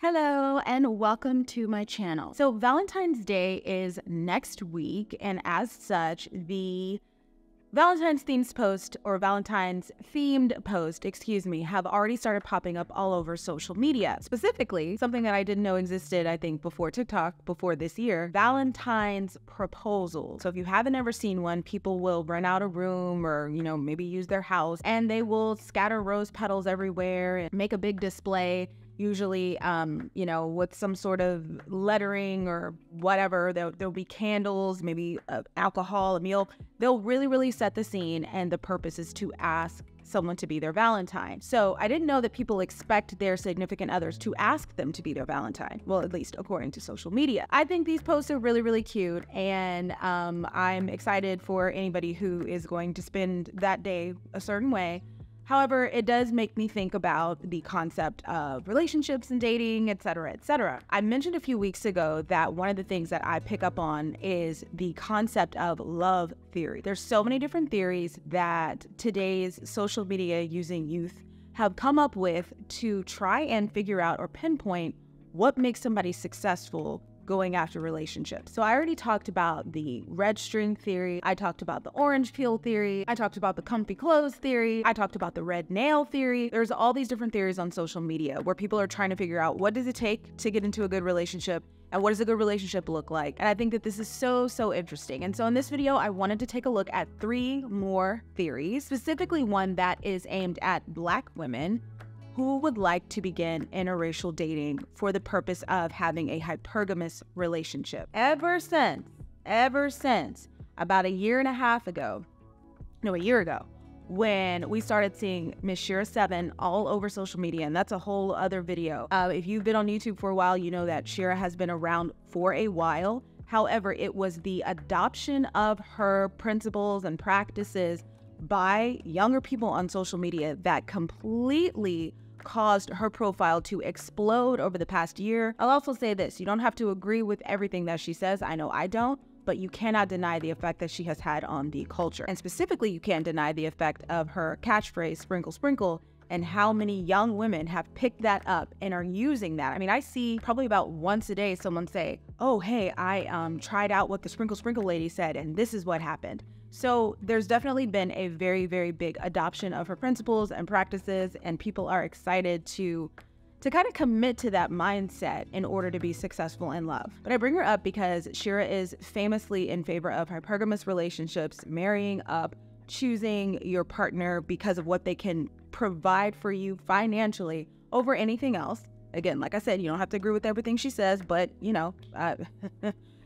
Hello and welcome to my channel. So Valentine's Day is next week, and as such, the Valentine's themed post or Valentine's themed post, have already started popping up all over social media. Specifically, something that I didn't know existed, I think, before TikTok, before this year, Valentine's proposal. So if you haven't ever seen one, people will rent out a room or, maybe use their house, and they will scatter rose petals everywhere and make a big display. Usually, with some sort of lettering or whatever. There'll be candles, maybe alcohol, a meal. They'll really set the scene, and the purpose is to ask someone to be their Valentine. So I didn't know that people expect their significant others to ask them to be their Valentine. Well, at least according to social media. I think these posts are really cute, and I'm excited for anybody who is going to spend that day a certain way. However, it does make me think about the concept of relationships and dating, etc., etc. I mentioned a few weeks ago that one of the things that I pick up on is the concept of love theory. There's so many different theories that today's social media using youth have come up with to try and figure out or pinpoint what makes somebody successful going after relationships. So I already talked about the red string theory. I talked about the orange peel theory. I talked about the comfy clothes theory. I talked about the red nail theory. There's all these different theories on social media where people are trying to figure out what does it take to get into a good relationship and what does a good relationship look like. And I think that this is so interesting. And so in this video, I wanted to take a look at 3 more theories, specifically one that is aimed at Black women who would like to begin interracial dating for the purpose of having a hypergamous relationship. Ever since about a year ago, when we started seeing Miss Shira 7 all over social media, and that's a whole other video. If you've been on YouTube for a while, you know that Shira has been around for a while. However, it was the adoption of her principles and practices by younger people on social media that completely caused her profile to explode over the past year. I'll also say this, you don't have to agree with everything that she says. I know I don't, but you cannot deny the effect that she has had on the culture. And specifically, you can't deny the effect of her catchphrase, sprinkle, sprinkle, and how many young women have picked that up and are using that. I mean, I see probably about once a day someone say, oh, hey, I tried out what the sprinkle, sprinkle lady said, and this is what happened. So there's definitely been a very big adoption of her principles and practices, and people are excited to kind of commit to that mindset in order to be successful in love. But I bring her up because Shira is famously in favor of hypergamous relationships, marrying up, choosing your partner because of what they can provide for you financially over anything else. Again, like I said, you don't have to agree with everything she says, but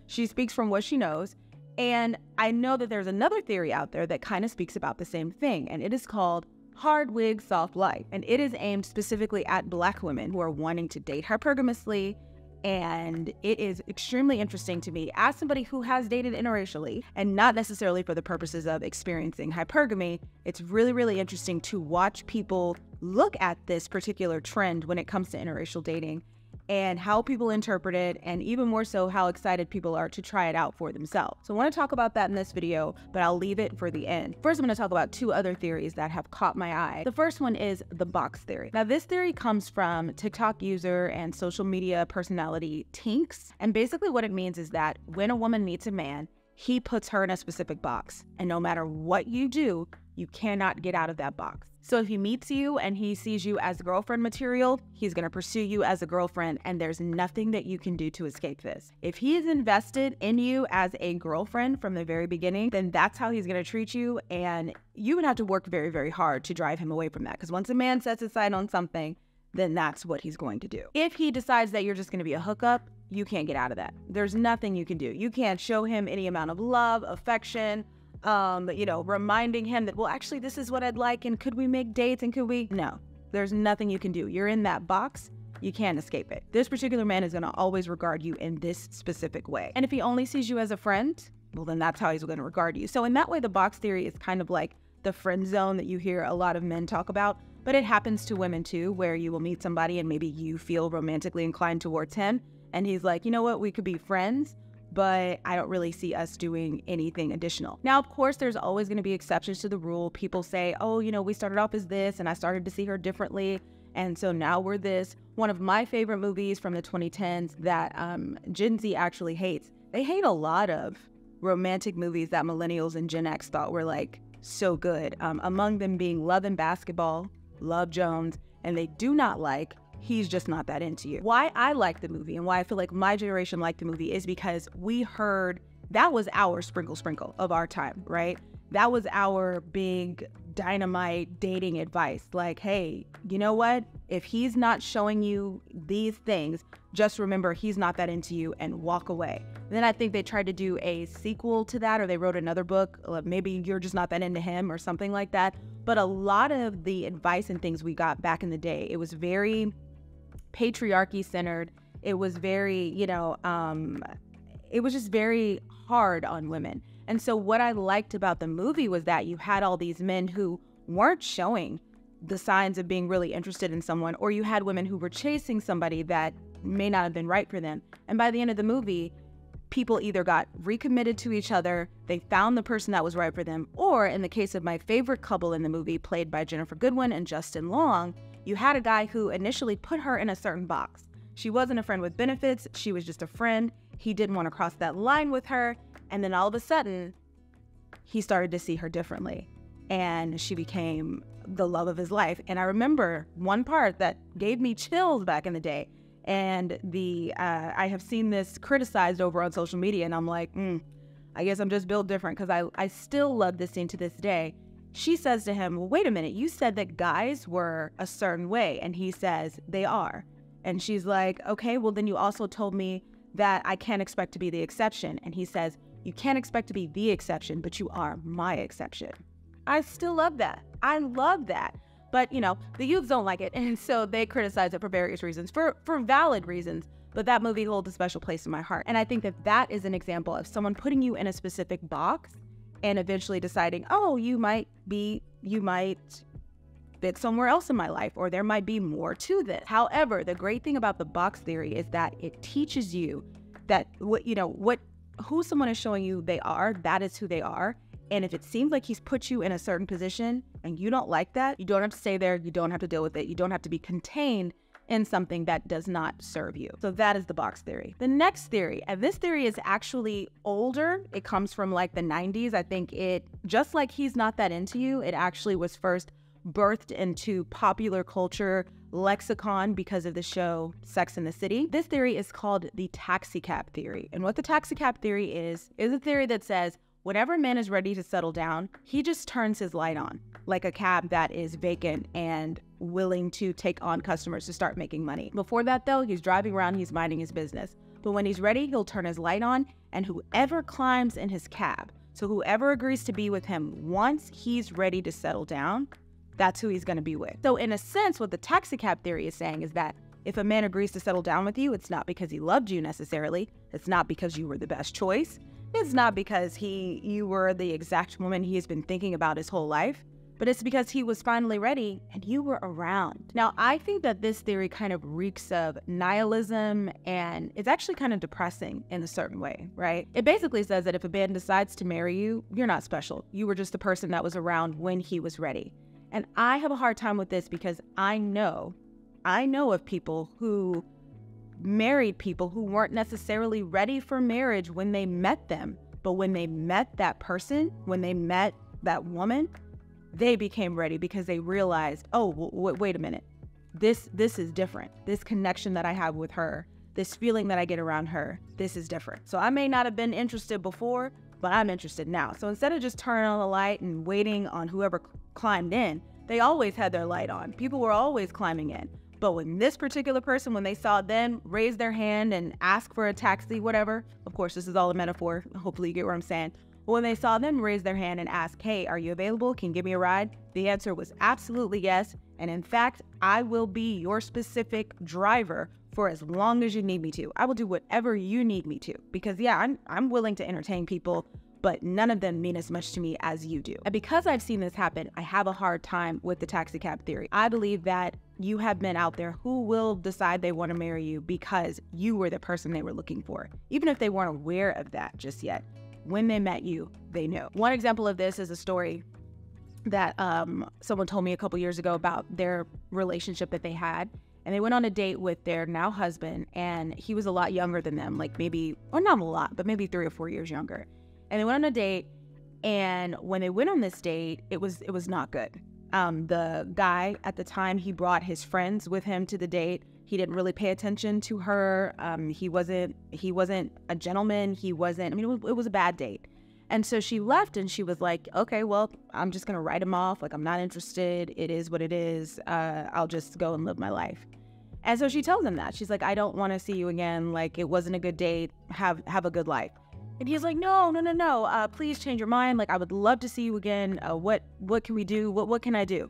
she speaks from what she knows. And I know that there's another theory out there that kind of speaks about the same thing, and it is called hard wig, soft life. And it is aimed specifically at Black women who are wanting to date hypergamously. And it is extremely interesting to me as somebody who has dated interracially and not necessarily for the purposes of experiencing hypergamy. It's really interesting to watch people look at this particular trend when it comes to interracial dating and how people interpret it, and even more so how excited people are to try it out for themselves. So I want to talk about that in this video, but I'll leave it for the end. First, I'm going to talk about 2 other theories that have caught my eye. The first one is the box theory. Now, this theory comes from TikTok user and social media personality Tinks, and basically what it means is that when a woman meets a man, he puts her in a specific box, and no matter what you do, you cannot get out of that box. So if he meets you and he sees you as girlfriend material, he's going to pursue you as a girlfriend, and there's nothing that you can do to escape this. If he is invested in you as a girlfriend from the very beginning, then that's how he's going to treat you, and you would have to work very hard to drive him away from that, because once a man sets his sight on something, then that's what he's going to do. If he decides that you're just going to be a hookup, you can't get out of that. There's nothing you can do. You can't show him any amount of love, affection, reminding him that, well, actually, this is what I'd like, and could we make dates, and could we? No, there's nothing you can do. You're in that box. You can't escape it. This particular man is going to always regard you in this specific way. And if he only sees you as a friend, well, then that's how he's going to regard you. So in that way, the box theory is kind of like the friend zone that you hear a lot of men talk about, but it happens to women too, where you will meet somebody and maybe you feel romantically inclined towards him, and he's like, you know what, we could be friends, but I don't really see us doing anything additional. Now, of course, there's always going to be exceptions to the rule. People say, oh, we started off as this and I started to see her differently, And so now we're this. One of my favorite movies from the 2010s that Gen Z actually hates. They hate a lot of romantic movies that millennials and Gen X thought were like so good. Among them being Love and Basketball, Love Jones, and they do not like He's Just Not That Into You. Why I like the movie and why I feel like my generation liked the movie is because we heard that was our sprinkle of our time, right? That was our big dynamite dating advice. Like, hey, you know what? If he's not showing you these things, just remember he's not that into you and walk away. Then I think they tried to do a sequel to that, or they wrote another book, maybe You're Just Not That Into Him or something like that. But a lot of the advice and things we got back in the day, it was very patriarchy centered. It was very, it was just very hard on women. And so what I liked about the movie was that you had all these men who weren't showing the signs of being really interested in someone, or you had women who were chasing somebody that may not have been right for them. And by the end of the movie, people either got recommitted to each other, they found the person that was right for them, or in the case of my favorite couple in the movie, played by Jennifer Goodwin and Justin Long, you had a guy who initially put her in a certain box. She wasn't a friend with benefits, she was just a friend. He didn't want to cross that line with her, and then all of a sudden, he started to see her differently, and she became the love of his life. And I remember one part that gave me chills back in the day, and I have seen this criticized over on social media, and I'm like, I guess I'm just built different, because I still love this scene to this day. She says to him, well, wait a minute, you said that guys were a certain way, and he says, they are. And she's like, okay, well, then you also told me that I can't expect to be the exception. And he says, you can't expect to be the exception, but you are my exception. I still love that. I love that. But, the youths don't like it. And so they criticize it for various reasons, for valid reasons. But that movie holds a special place in my heart. And I think that that is an example of someone putting you in a specific box and eventually deciding, oh, you might fit somewhere else in my life, or there might be more to this. However, the great thing about the box theory is that it teaches you that who someone is showing you they are, that is who they are. And if it seems like he's put you in a certain position and you don't like that, you don't have to stay there. You don't have to deal with it. You don't have to be contained in something that does not serve you. So that is the box theory. The next theory, and this theory is actually older. It comes from like the 90s. I think just like He's Not That Into You, it actually was first birthed into popular culture lexicon because of the show Sex and the City. This theory is called the taxi cab theory. And what the taxi cab theory is a theory that says whenever a man is ready to settle down, he just turns his light on, like a cab that is vacant and willing to take on customers to start making money. Before that though, he's driving around, he's minding his business. But when he's ready, he'll turn his light on, and whoever climbs in his cab, so whoever agrees to be with him once he's ready to settle down, that's who he's going to be with. So in a sense, what the taxi cab theory is saying is that if a man agrees to settle down with you, it's not because he loved you necessarily. It's not because you were the best choice. It's not because you were the exact woman he has been thinking about his whole life, but it's because he was finally ready and you were around. Now, I think that this theory kind of reeks of nihilism, and it's actually kind of depressing in a certain way, right? It basically says that if a man decides to marry you, you're not special. You were just the person that was around when he was ready. And I have a hard time with this because I know of people who married people who weren't necessarily ready for marriage when they met them. But when they met that person, when they met that woman, they became ready because they realized, oh, wait a minute. This is different. This connection that I have with her, this feeling that I get around her, this is different. So I may not have been interested before, but I'm interested now. So instead of just turning on the light and waiting on whoever climbed in, they always had their light on. People were always climbing in. But when this particular person, when they saw them raise their hand and ask for a taxi, whatever, of course, this is all a metaphor. Hopefully you get what I'm saying. When they saw them raise their hand and ask, hey, are you available? Can you give me a ride? The answer was absolutely yes. And in fact, I will be your specific driver for as long as you need me to. I will do whatever you need me to, because yeah, I'm willing to entertain people, but none of them mean as much to me as you do. And because I've seen this happen, I have a hard time with the taxi cab theory. I believe that you have men out there who will decide they want to marry you because you were the person they were looking for, even if they weren't aware of that just yet. When they met you, they knew. One example of this is a story that someone told me a couple years ago about their relationship that they had. And they went on a date with their now husband, and he was a lot younger than them, like maybe, or not a lot, but maybe 3 or 4 years younger. And they went on a date, and when they went on this date, it was not good. The guy at the time, he brought his friends with him to the date. He didn't really pay attention to her. He wasn't a gentleman. It was a bad date. And so she left, and she was like, okay, well, I'm just going to write him off. Like, I'm not interested. It is what it is. I'll just go and live my life. And so she tells him that. She's like, I don't want to see you again. Like, it wasn't a good date. Have a good life. And he's like, no. Please change your mind. Like, I would love to see you again. What can we do? What can I do?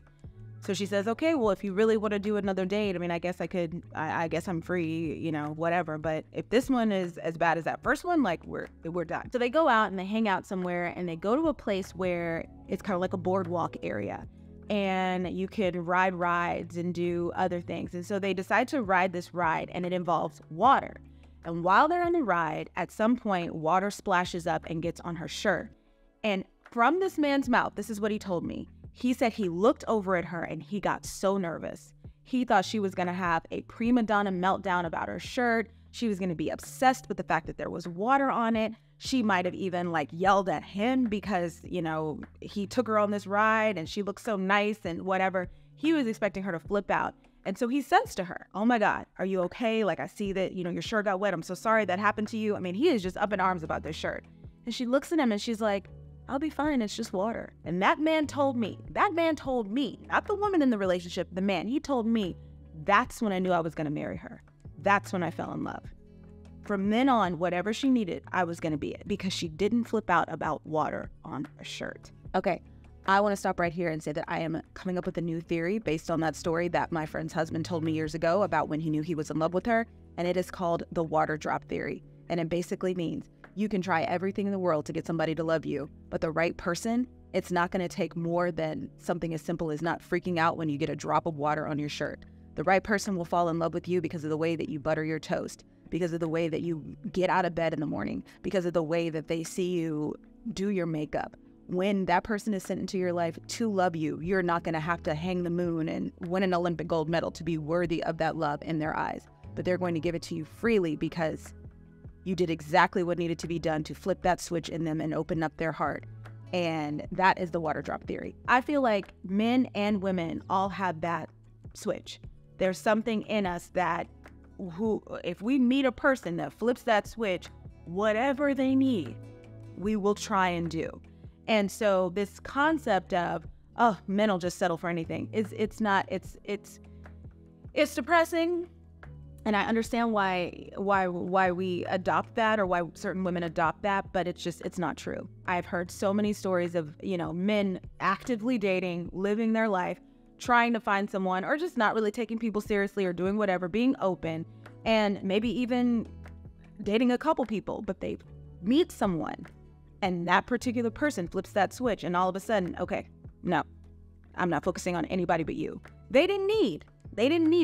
So she says, okay, well, if you really want to do another date, I mean, I guess I could, I guess I'm free, whatever. But if this one is as bad as that first one, like, we're done. So they go out and they hang out somewhere, and they go to a place where it's kind of like a boardwalk area, and you can ride rides and do other things. And so they decide to ride this ride, and it involves water. And while they're on the ride, at some point, water splashes up and gets on her shirt. And from this man's mouth, this is what he told me. He said he looked over at her and he got so nervous. He thought she was going to have a prima donna meltdown about her shirt. She was going to be obsessed with the fact that there was water on it. She might have even yelled at him because, he took her on this ride and she looked so nice and whatever. He was expecting her to flip out. And so he says to her, oh my God, are you okay? Like, I see that, your shirt got wet. I'm so sorry that happened to you. I mean, he is just up in arms about this shirt. And she looks at him and she's like, I'll be fine. It's just water. And that man told me, not the woman in the relationship, the man, he told me, that's when I knew I was going to marry her. That's when I fell in love. From then on, whatever she needed, I was going to be it, because she didn't flip out about water on a shirt. Okay. I want to stop right here and say that I am coming up with a new theory based on that story that my friend's husband told me years ago about when he knew he was in love with her. And it is called the water drop theory. And it basically means you can try everything in the world to get somebody to love you, but the right person, it's not going to take more than something as simple as not freaking out when you get a drop of water on your shirt. The right person will fall in love with you because of the way that you butter your toast, because of the way that you get out of bed in the morning, because of the way that they see you do your makeup. When that person is sent into your life to love you, you're not going to have to hang the moon and win an Olympic gold medal to be worthy of that love in their eyes. But they're going to give it to you freely because you did exactly what needed to be done to flip that switch in them and open up their heart. And that is the water drop theory. I feel like men and women all have that switch. There's something in us that if we meet a person that flips that switch, whatever they need, we will try and do. And so this concept of, oh, men will just settle for anything, it's depressing. And I understand why we adopt that, or why certain women adopt that, but it's not true. I've heard so many stories of, men actively dating, living their life, trying to find someone, or just not really taking people seriously, or doing whatever, being open, and maybe even dating a couple people, but they meet someone and that particular person flips that switch, and all of a sudden, okay, no, I'm not focusing on anybody but you. They didn't need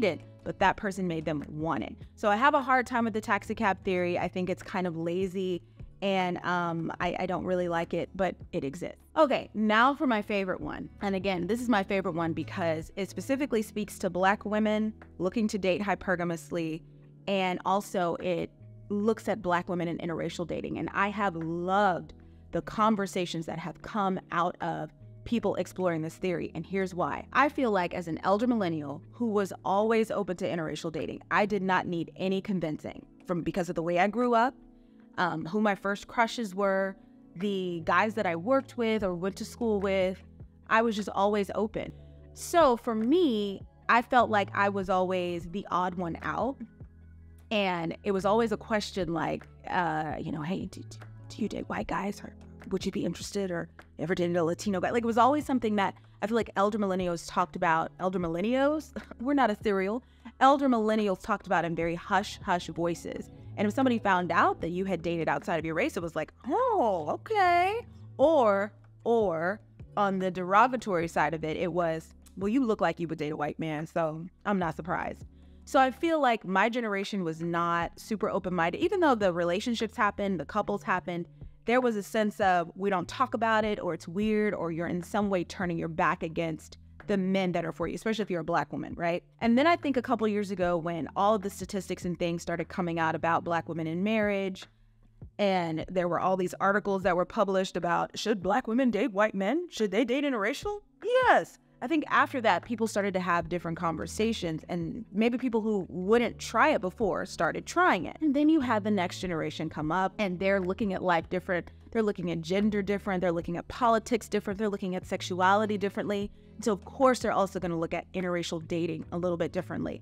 it, but that person made them want it. So I have a hard time with the taxi cab theory. I think it's kind of lazy, and I don't really like it, but it exists. Okay, now for my favorite one. And again, this is my favorite one because it specifically speaks to Black women looking to date hypergamously, and also it looks at Black women in interracial dating. And I have loved the conversations that have come out of people exploring this theory. And here's why. I feel like as an elder millennial who was always open to interracial dating, I did not need any convincing because of the way I grew up, who my first crushes were, the guys that I worked with or went to school with. I was just always open. So for me, I felt like I was always the odd one out. And it was always a question like, hey, do you date white guys, or would you be interested, or ever dated a Latino guy? Like, it was always something that I feel like elder millennials talked about. Elder millennials, we're not ethereal. Elder millennials talked about in very hush voices. And if somebody found out that you had dated outside of your race, it was like, oh, okay. Or on the derogatory side of it, it was, well, you look like you would date a white man, so I'm not surprised. So I feel like my generation was not super open-minded. Even though the relationships happened, the couples happened, there was a sense of we don't talk about it, or it's weird, or you're in some way turning your back against the men that are for you, especially if you're a Black woman, right? And then I think a couple years ago, when all of the statistics and things started coming out about Black women in marriage, and there were all these articles that were published about, should Black women date white men? Should they date interracial? Yes. I think after that, people started to have different conversations, and maybe people who wouldn't try it before started trying it. And then you have the next generation come up, and they're looking at life different. They're looking at gender different. They're looking at politics different. They're looking at sexuality differently. So of course, they're also going to look at interracial dating a little bit differently.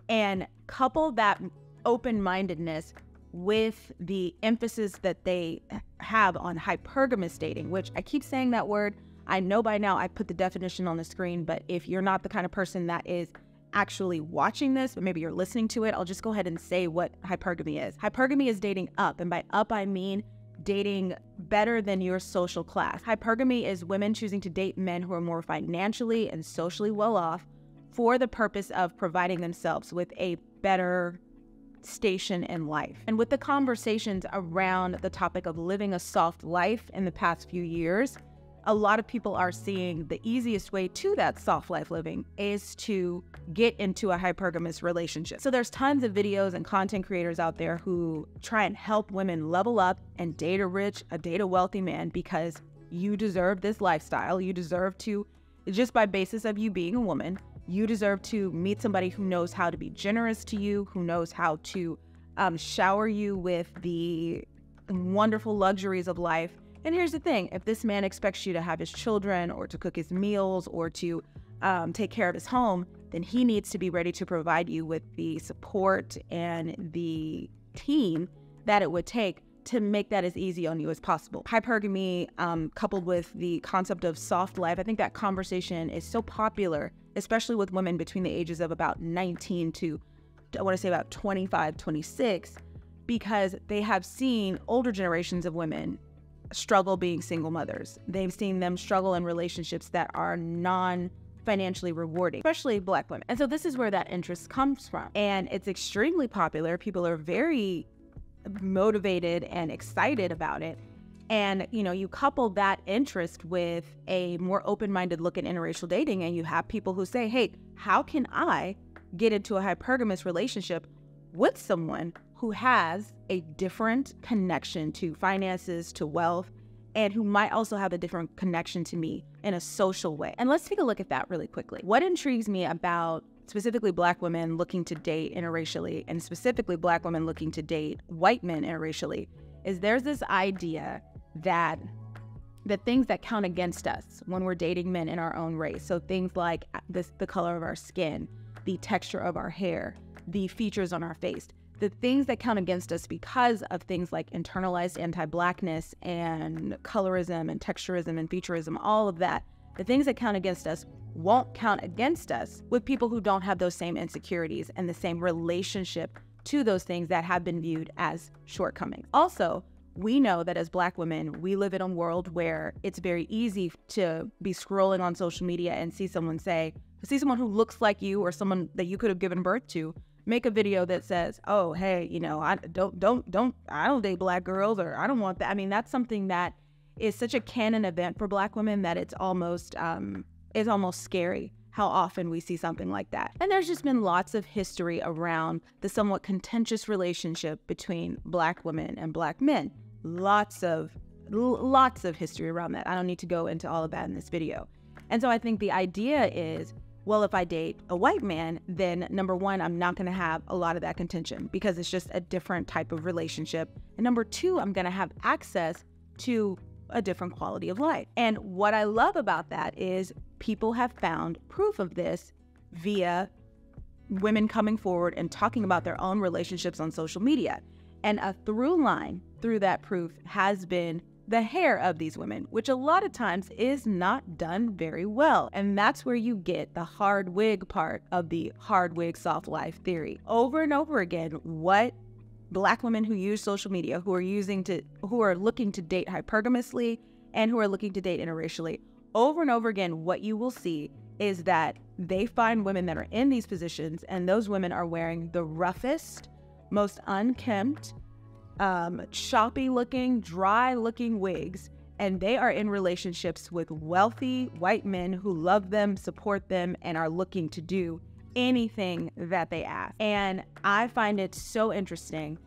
And couple that open-mindedness with the emphasis that they have on hypergamous dating, which I keep saying that word. I know by now I put the definition on the screen, but if you're not the kind of person that is actually watching this, but maybe you're listening to it, I'll just go ahead and say what hypergamy is. Hypergamy is dating up, and by up I mean dating better than your social class. Hypergamy is women choosing to date men who are more financially and socially well off for the purpose of providing themselves with a better station in life. And with the conversations around the topic of living a soft life in the past few years, a lot of people are seeing the easiest way to that soft life living is to get into a hypergamous relationship. So there's tons of videos and content creators out there who try and help women level up and date a wealthy man, because you deserve this lifestyle. You deserve to, just by basis of you being a woman, you deserve to meet somebody who knows how to be generous to you, who knows how to shower you with the wonderful luxuries of life. And here's the thing, if this man expects you to have his children or to cook his meals or to take care of his home, then he needs to be ready to provide you with the support and the team that it would take to make that as easy on you as possible. Hypergamy, coupled with the concept of soft life, I think that conversation is so popular, especially with women between the ages of about 19 to, I want to say about 25, 26, because they have seen older generations of women struggle being single mothers. They've seen them struggle in relationships that are non-financially rewarding, especially Black women. And so this is where that interest comes from. And it's extremely popular. People are very motivated and excited about it. And, you know, you couple that interest with a more open-minded look at interracial dating, and you have people who say, hey, how can I get into a hypergamous relationship with someone who has a different connection to finances, to wealth, and who might also have a different connection to me in a social way? And let's take a look at that really quickly. What intrigues me about specifically Black women looking to date interracially, and specifically Black women looking to date white men interracially, is there's this idea that the things that count against us when we're dating men in our own race, so things like the color of our skin, the texture of our hair, the features on our face, the things that count against us because of things like internalized anti-Blackness and colorism and texturism and featureism, all of that, the things that count against us won't count against us with people who don't have those same insecurities and the same relationship to those things that have been viewed as shortcomings. Also, we know that as Black women, we live in a world where it's very easy to be scrolling on social media and see someone who looks like you or someone that you could have given birth to, make a video that says, oh, hey, you know, I don't date Black girls, or I don't want that. I mean, that's something that is such a canon event for Black women that it's almost scary how often we see something like that. And there's just been lots of history around the somewhat contentious relationship between Black women and Black men. Lots of history around that. I don't need to go into all of that in this video. And so I think the idea is, well, if I date a white man, then number one, I'm not going to have a lot of that contention because it's just a different type of relationship. And number two, I'm going to have access to a different quality of life. And what I love about that is people have found proof of this via women coming forward and talking about their own relationships on social media. And a through line through that proof has been the hair of these women, which a lot of times is not done very well. And that's where you get the hard wig part of the hard wig soft life theory. Over and over again, what Black women who use social media, who are looking to date hypergamously and who are looking to date interracially, over and over again, what you will see is that they find women that are in these positions, and those women are wearing the roughest, most unkempt, choppy looking, dry looking wigs, and they are in relationships with wealthy white men who love them, support them, and are looking to do anything that they ask. And I find it so interesting,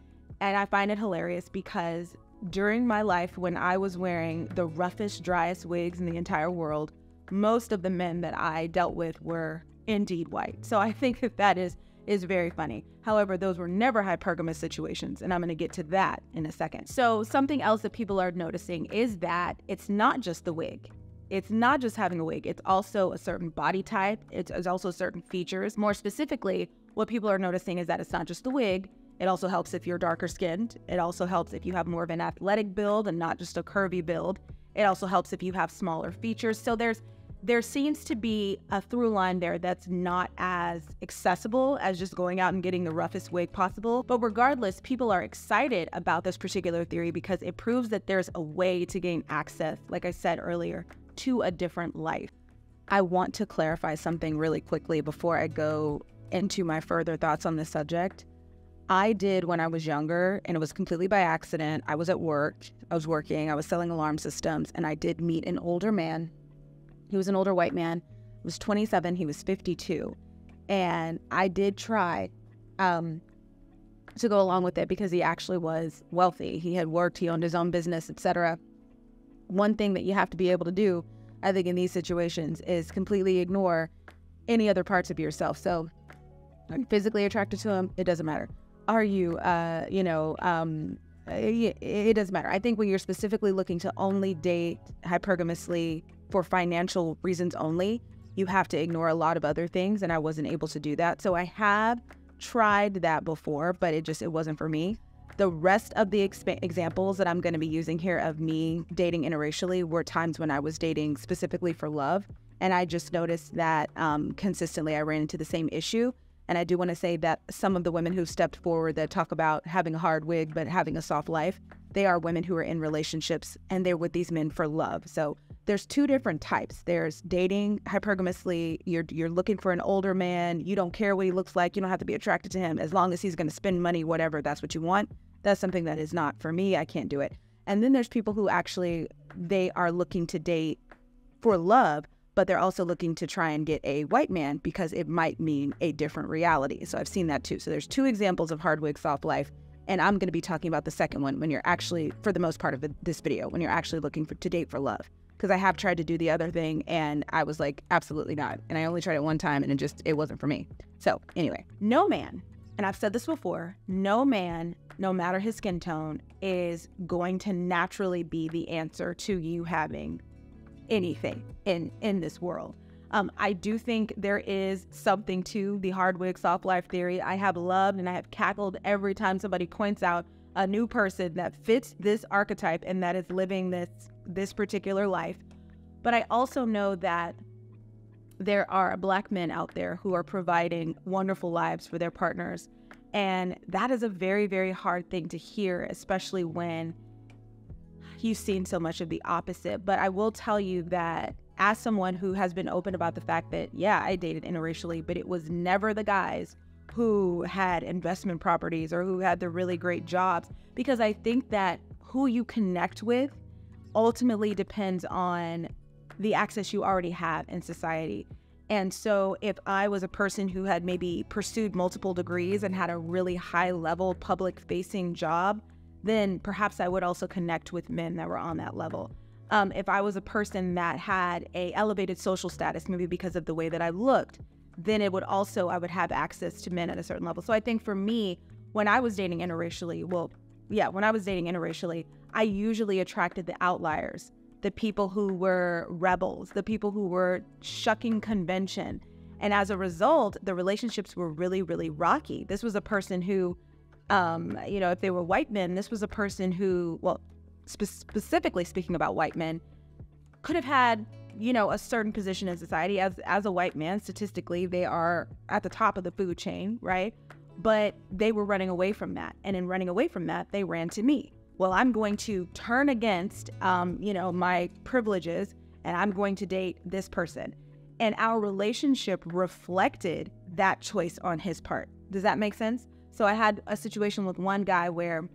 and I find it hilarious because during my life, when I was wearing the roughest, driest wigs in the entire world, most of the men that I dealt with were indeed white. So I think that is very funny. However, those were never hypergamous situations, and I'm going to get to that in a second. So something else that people are noticing is that it's not just the wig. It's not just having a wig. It's also a certain body type. It's also certain features. More specifically, what people are noticing is that it's not just the wig. It also helps if you're darker skinned. It also helps if you have more of an athletic build and not just a curvy build. It also helps if you have smaller features. So there seems to be a through line there that's not as accessible as just going out and getting the roughest wig possible. But regardless, people are excited about this particular theory because it proves that there's a way to gain access, like I said earlier, to a different life. I want to clarify something really quickly before I go into my further thoughts on this subject. I did when I was younger, and it was completely by accident. I was at work, I was working, I was selling alarm systems, and I did meet an older man. He was an older white man. He was 27, he was 52. And I did try to go along with it because he actually was wealthy. He had worked, he owned his own business, etc. One thing that you have to be able to do, I think, in these situations is completely ignore any other parts of yourself. So, are you physically attracted to him? It doesn't matter. Are you, it doesn't matter. I think when you're specifically looking to only date hypergamously for financial reasons only, you have to ignore a lot of other things, and I wasn't able to do that. So I have tried that before, but it wasn't for me. The rest of the examples that I'm going to be using here of me dating interracially were times when I was dating specifically for love. And I just noticed that consistently I ran into the same issue. And I do want to say that some of the women who stepped forward that talk about having a hard wig but having a soft life, they are women who are in relationships and they're with these men for love. So there's two different types. There's dating hypergamously. You're looking for an older man. You don't care what he looks like. You don't have to be attracted to him. As long as he's going to spend money, whatever, that's what you want. That's something that is not for me. I can't do it. And then there's people who actually, they are looking to date for love, but they're also looking to try and get a white man because it might mean a different reality. So I've seen that too. So there's two examples of hard wig, soft life. And I'm going to be talking about the second one when you're actually, for the most part of this video, when you're actually looking to date for love. Because I have tried to do the other thing and I was like, absolutely not. And I only tried it one time and it wasn't for me. So anyway, no man, and I've said this before, no man, no matter his skin tone, is going to naturally be the answer to you having anything in this world. I do think there is something to the hard wig, soft life theory. I have loved and I have cackled every time somebody points out a new person that fits this archetype and that is living this particular life. But I also know that there are Black men out there who are providing wonderful lives for their partners. And that is a very, very hard thing to hear, especially when you've seen so much of the opposite. But I will tell you that as someone who has been open about the fact that, yeah, I dated interracially, but it was never the guys who had investment properties or who had the really great jobs, because I think that who you connect with ultimately depends on the access you already have in society. And so if I was a person who had maybe pursued multiple degrees and had a really high level public facing job, then perhaps I would also connect with men that were on that level. If I was a person that had a elevated social status, maybe because of the way that I looked, then I would have access to men at a certain level. So I think for me, when I was dating interracially, I usually attracted the outliers, the people who were rebels, the people who were shucking convention. And as a result, the relationships were really, really rocky. This was a person who, if they were white men, this was a person who, specifically speaking about white men, could have had, a certain position in society. As a white man, statistically, they are at the top of the food chain, right? But they were running away from that. And in running away from that, they ran to me. Well, I'm going to turn against, my privileges, and I'm going to date this person. And our relationship reflected that choice on his part. Does that make sense? So I had a situation with one guy where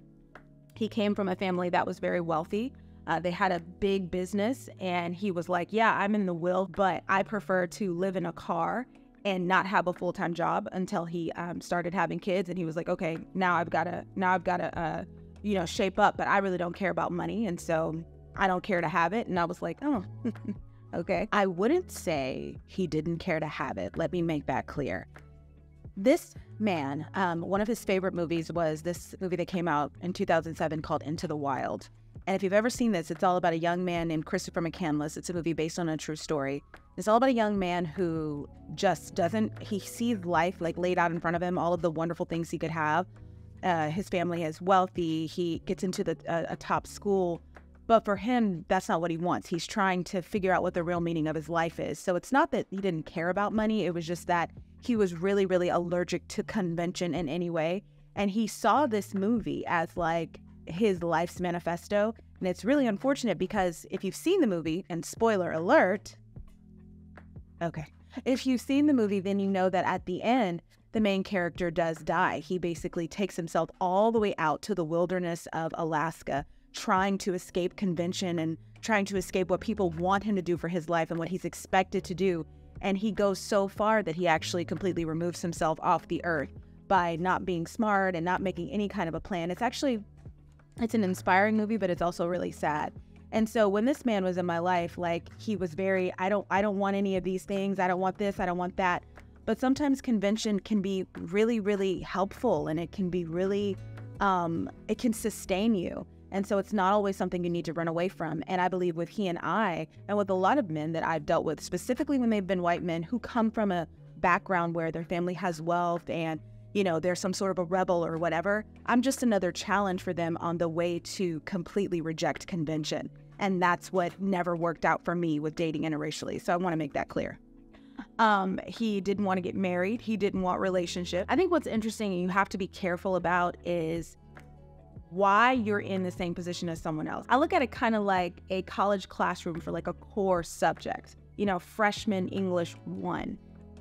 He came from a family that was very wealthy. They had a big business, and he was like, yeah, I'm in the will, but I prefer to live in a car and not have a full-time job until he started having kids. And he was like, okay, now I've got to, shape up, but I really don't care about money. And so I don't care to have it. And I was like, oh, okay. I wouldn't say he didn't care to have it. Let me make that clear. This man, one of his favorite movies was this movie that came out in 2007 called Into the Wild. And if you've ever seen this, it's all about a young man named Christopher McCandless. It's a movie based on a true story. It's all about a young man who just he sees life like laid out in front of him, all of the wonderful things he could have. His family is wealthy. He gets into a top school. But for him, that's not what he wants. He's trying to figure out what the real meaning of his life is. So it's not that he didn't care about money. It was just that he was really, really allergic to convention in any way. And he saw this movie as like his life's manifesto. And it's really unfortunate because if you've seen the movie, and spoiler alert, okay, if you've seen the movie, then you know that at the end, the main character does die. He basically takes himself all the way out to the wilderness of Alaska, trying to escape convention and trying to escape what people want him to do for his life and what he's expected to do. And he goes so far that he actually completely removes himself off the earth by not being smart and not making any kind of a plan. It's an inspiring movie, but it's also really sad. And so when this man was in my life, like he was very, I don't want any of these things. I don't want this. I don't want that. But sometimes convention can be really, really helpful, and it can be really, it can sustain you. And so it's not always something you need to run away from. And I believe with he and I, and with a lot of men that I've dealt with, specifically when they've been white men who come from a background where their family has wealth and, you know, they're some sort of a rebel or whatever, I'm just another challenge for them on the way to completely reject convention. And that's what never worked out for me with dating interracially. So I want to make that clear. He didn't want to get married. He didn't want relationship. I think what's interesting and you have to be careful about is why you're in the same position as someone else. I look at it kind of like a college classroom for like a core subject, you know, freshman English 1.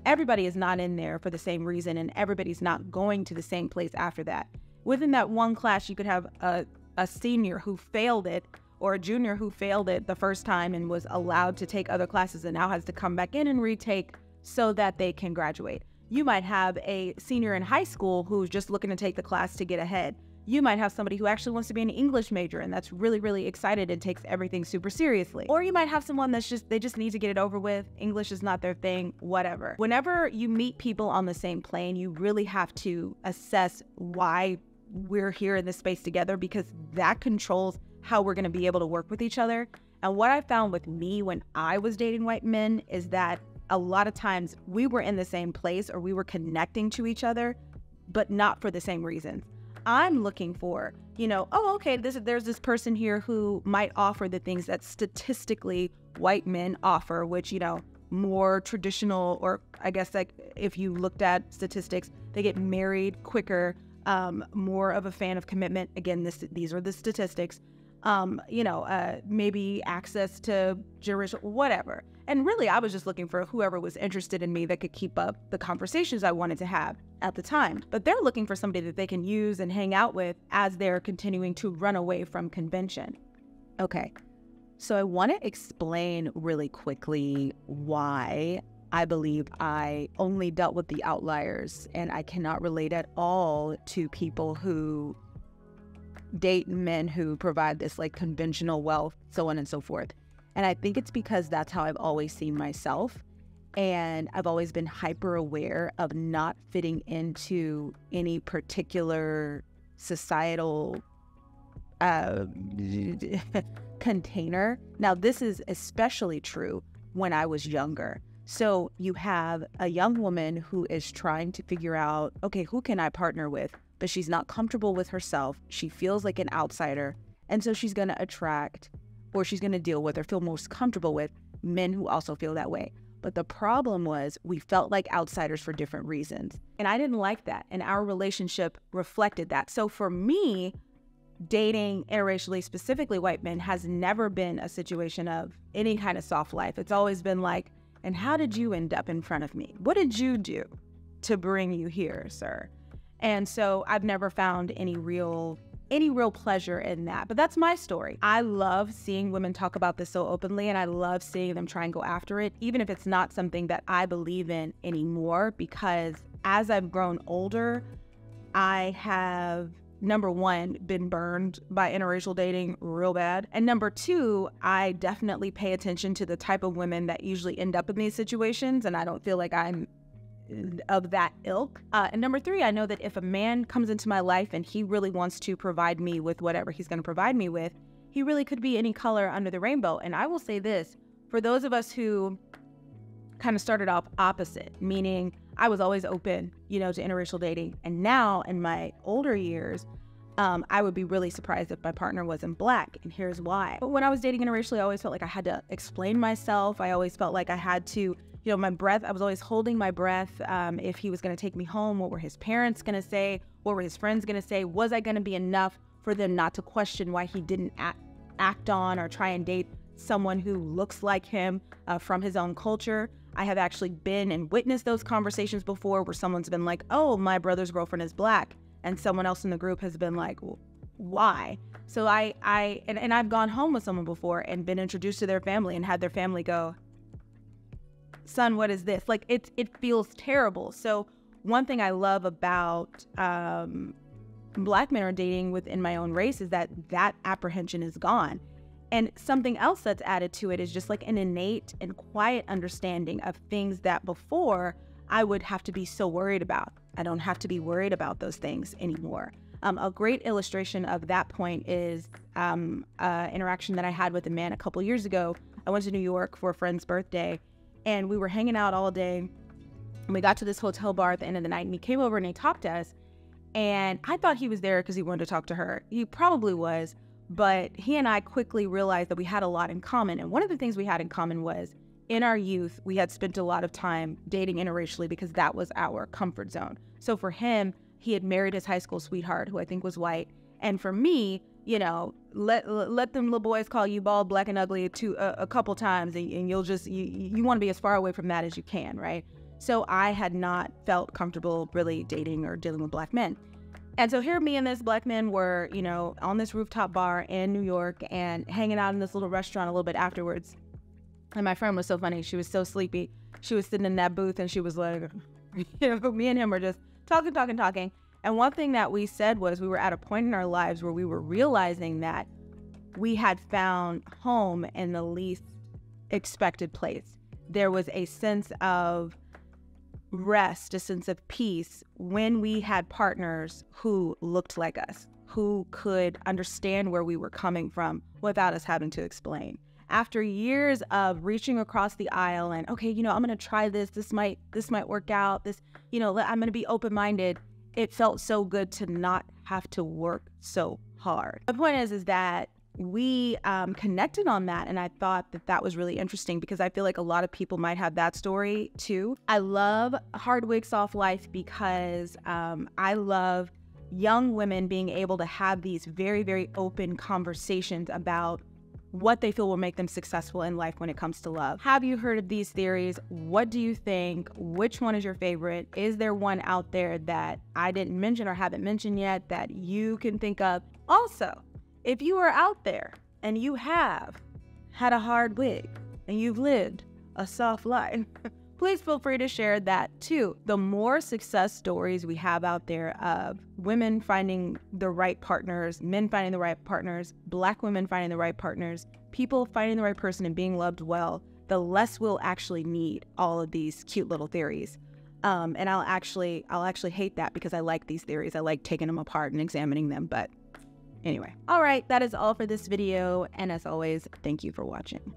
Everybody is not in there for the same reason, and everybody's not going to the same place after that. Within that one class, you could have a senior who failed it or a junior who failed it the first time and was allowed to take other classes and now has to come back in and retake so that they can graduate. You might have a senior in high school who's just looking to take the class to get ahead. You might have somebody who actually wants to be an English major and that's really, really excited and takes everything super seriously. Or you might have someone they just need to get it over with. English is not their thing, whatever. Whenever you meet people on the same plane, you really have to assess why we're here in this space together, because that controls how we're going to be able to work with each other. And what I found with me when I was dating white men is that a lot of times we were in the same place or we were connecting to each other, but not for the same reasons. I'm looking for, you know, oh, okay, there's this person here who might offer the things that statistically white men offer, which, you know, more traditional, or I guess like if you looked at statistics, they get married quicker, more of a fan of commitment. Again, these are the statistics. Maybe access to jurisdiction, whatever. And really, I was just looking for whoever was interested in me that could keep up the conversations I wanted to have at the time. But they're looking for somebody that they can use and hang out with as they're continuing to run away from convention. Okay, so I want to explain really quickly why I believe I only dealt with the outliers and I cannot relate at all to people who date men who provide this like conventional wealth, so on and so forth. And I think it's because that's how I've always seen myself. And I've always been hyper aware of not fitting into any particular societal container. Now, this is especially true when I was younger. So you have a young woman who is trying to figure out, okay, who can I partner with? But she's not comfortable with herself. She feels like an outsider. And so she's going to attract, or she's going to deal with or feel most comfortable with men who also feel that way. But the problem was we felt like outsiders for different reasons. And I didn't like that. And our relationship reflected that. So for me, dating interracially, specifically white men, has never been a situation of any kind of soft life. It's always been like, and how did you end up in front of me? What did you do to bring you here, sir? And so I've never found any real any real pleasure in that. But that's my story. I love seeing women talk about this so openly, and I love seeing them try and go after it, even if it's not something that I believe in anymore, because as I've grown older, I have, number one, been burned by interracial dating real bad. And number two, I definitely pay attention to the type of women that usually end up in these situations, and I don't feel like I'm of that ilk. And number three, I know that if a man comes into my life and he really wants to provide me with whatever he's going to provide me with, he really could be any color under the rainbow. And I will say this, for those of us who kind of started off opposite, meaning I was always open, to interracial dating. And now in my older years, I would be really surprised if my partner wasn't Black. And here's why. But when I was dating interracially, I always felt like I had to explain myself. I always felt like I had to, my breath, I was always holding my breath. If he was going to take me home, what were his parents going to say? What were his friends going to say? Was I going to be enough for them not to question why he didn't act on or try and date someone who looks like him from his own culture? I have actually been and witnessed those conversations before where someone's been like, oh, my brother's girlfriend is Black. And someone else in the group has been like, why? So I've gone home with someone before and been introduced to their family and had their family go, son, what is this? Like, it feels terrible. So one thing I love about Black men are dating within my own race is that apprehension is gone. And something else that's added to it is just like an innate and quiet understanding of things that before I would have to be so worried about. I don't have to be worried about those things anymore. A great illustration of that point is an interaction that I had with a man a couple years ago. I went to New York for a friend's birthday, and we were hanging out all day. And we got to this hotel bar at the end of the night, and he came over and he talked to us. And I thought he was there because he wanted to talk to her. He probably was, but he and I quickly realized that we had a lot in common. And one of the things we had in common was in our youth, we had spent a lot of time dating interracially because that was our comfort zone. So for him, he had married his high school sweetheart, who I think was white. And for me, let them little boys call you bald, black, and ugly a couple times, and you'll just, you want to be as far away from that as you can, right? So I had not felt comfortable really dating or dealing with Black men. And so here me and this Black man were, on this rooftop bar in New York and hanging out in this little restaurant a little bit afterwards. And my friend was so funny. She was so sleepy. She was sitting in that booth and she was like, me and him were just talking. And one thing that we said was we were at a point in our lives where we were realizing that we had found home in the least expected place. There was a sense of rest, a sense of peace when we had partners who looked like us, who could understand where we were coming from without us having to explain. After years of reaching across the aisle and, okay, I'm going to try this. This might work out. I'm going to be open-minded. It felt so good to not have to work so hard. The point is that we connected on that, and I thought that was really interesting because I feel like a lot of people might have that story too. I love Hard Wig Soft Life because I love young women being able to have these very, very open conversations about what they feel will make them successful in life when it comes to love. Have you heard of these theories? What do you think? Which one is your favorite? Is there one out there that I didn't mention or haven't mentioned yet that you can think of? Also, if you are out there and you have had a hard wig and you've lived a soft life, please feel free to share that too. The more success stories we have out there of women finding the right partners, men finding the right partners, Black women finding the right partners, people finding the right person and being loved well, the less we'll actually need all of these cute little theories. And I'll actually hate that because I like these theories. I like taking them apart and examining them. But anyway, all right, that is all for this video. And as always, thank you for watching.